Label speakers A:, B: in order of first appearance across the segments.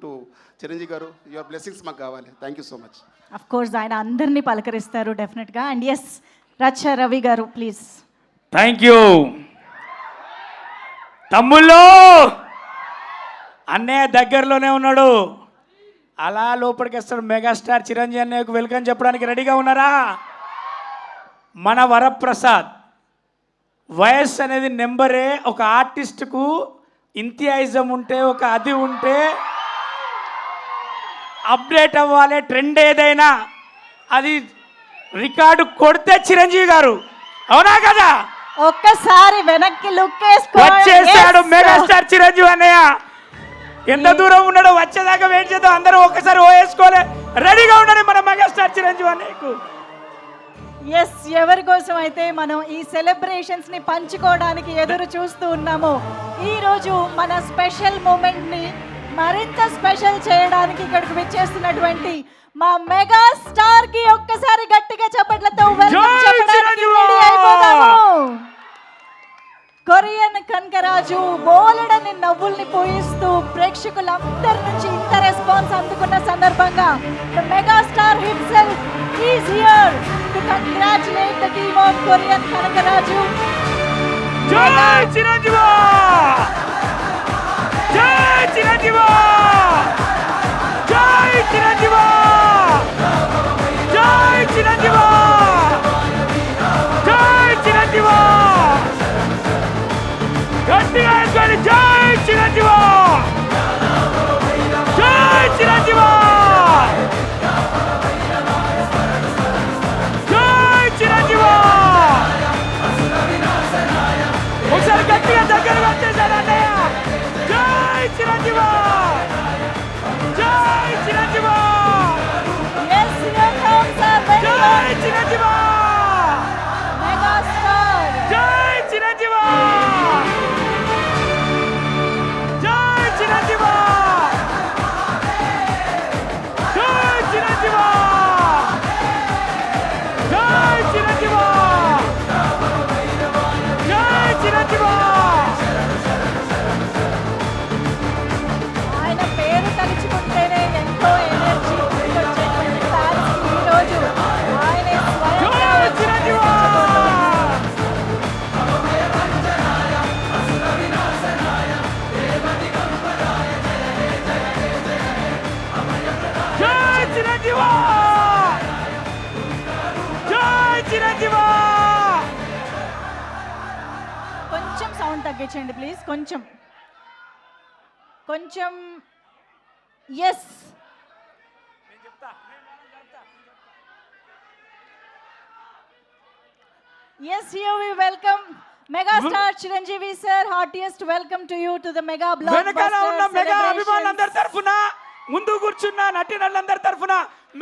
A: To Chiranjeevi గారు. Your blessings మాకు కావాలి. Thank you so much.
B: Of course ఆయన అందరినీ పలకరిస్తారు డెఫినెట్గా. అండ్ ఎస్ రచ్చ రవి గారు ప్లీజ్.
C: థ్యాంక్ యూ తమ్ముళ్ళు. అన్నయ్య దగ్గరలోనే ఉన్నాడు, అలా లోపలికి వస్తాడు. మెగాస్టార్ చిరంజీవి అన్నయ్యకు వెల్కమ్ చెప్పడానికి రెడీగా ఉన్నారా? మన వరప్రసాద్ వయస్సు అనేది నెంబరే. ఒక ఆర్టిస్టుకు ఇంతియాయిజం ఉంటే, ఒక అది ఉంటే, అప్డేట్ అవ్వాలి, ట్రెండ్ ఏదైనా అది రికార్డు కొడితే చిరంజీవి గారు. అవునా కదా?
B: ఒక్కసారి వెనక్కి లుక్
C: వచ్చేసాడు మెగాస్టార్ చిరంజీవి అన్నయ్య. ఎంత దూరం ఉన్నాడో వచ్చేదాకా వెయిట్ చేద్దాం. అందరూ ఒక్కసారి ఓవేసుకోలే, రెడీగా ఉండాలి మన మెగాస్టార్ చిరంజీవి అన్నయ్యకు.
B: ఎస్, ఎవరి కోసం అయితే మనం ఈ సెలబ్రేషన్స్ ని పంచుకోవడానికి ఎదురు చూస్తూ ఉన్నామో, ఈ రోజు మన స్పెషల్ మూమెంట్ ని మరింత స్పెషల్ చేయడానికి ఇక్కడికి విచ్చేస్తున్నటువంటి మా మెగా స్టార్ కి ఒక్కసారి గట్టిగా చప్పట్లతో వెల్కమ్ చెప్పడానికి రెడీ అయిపోదాము. కొరియన్ కనకరాజు బోలెడని నవ్వుల్ని పోయిస్తూ ప్రేక్షకులందరి నుంచి ఇంత రెస్పాన్స్ అందుకున్న సందర్భంగా the mega star himself is here to congratulate the team of Korean Kanakaraju.
C: జై చిరంజీవి! జై చిరంజీవి! జై చిరంజీవి! జై చిరంజీవి! జై చిరంజీవి! గట్టిగా వేసుకొని జై చిరంజీవి! జై చిరంజీవి! జై చిరంజీవి! ఒకసారి గట్టిగా దగ్గరగా వచ్చేసాడు అన్నయ్య. జై చిరంజీవి! జై Chiranjeevi!
B: Yes, here comes our very
C: జై చిరంజీవి!
B: mega star.
C: జై చిరంజీవి! జై చిరంజీవి! జై చిరంజీవి! జై చిరంజీవి! జై చిరంజీవి!
B: ఆయన పేరు తలుచుకుంటేనే ఎంతో ఎనర్జీ వచ్చేటువంటి ఫ్యాన్స్ ఈ రోజు ఆయనే స్వయంగా
C: జై
B: వచ్చి
C: చిరంజీవి! జై చిరంజీవి! జై చిరంజీవి!
B: కొంచెం సౌండ్ తగ్గించండి ప్లీజ్, కొంచెం కొంచెం. Yes, yes, here we welcome megastar Chiranjeevi sir. Heartiest welcome to you to the mega
C: వెనకాల ఉన్న
B: blockbuster
C: మెగా అభిమానులందరి
B: celebrations.
C: తరఫున, ముందు కూర్చున్న నటీనటులందరి తరఫున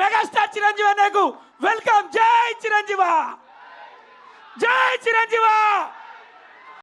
C: మెగాస్టార్ చిరంజీవి అన్నయ్యకు వెల్కమ్. జై చిరంజీవి! జై చిరంజీవి!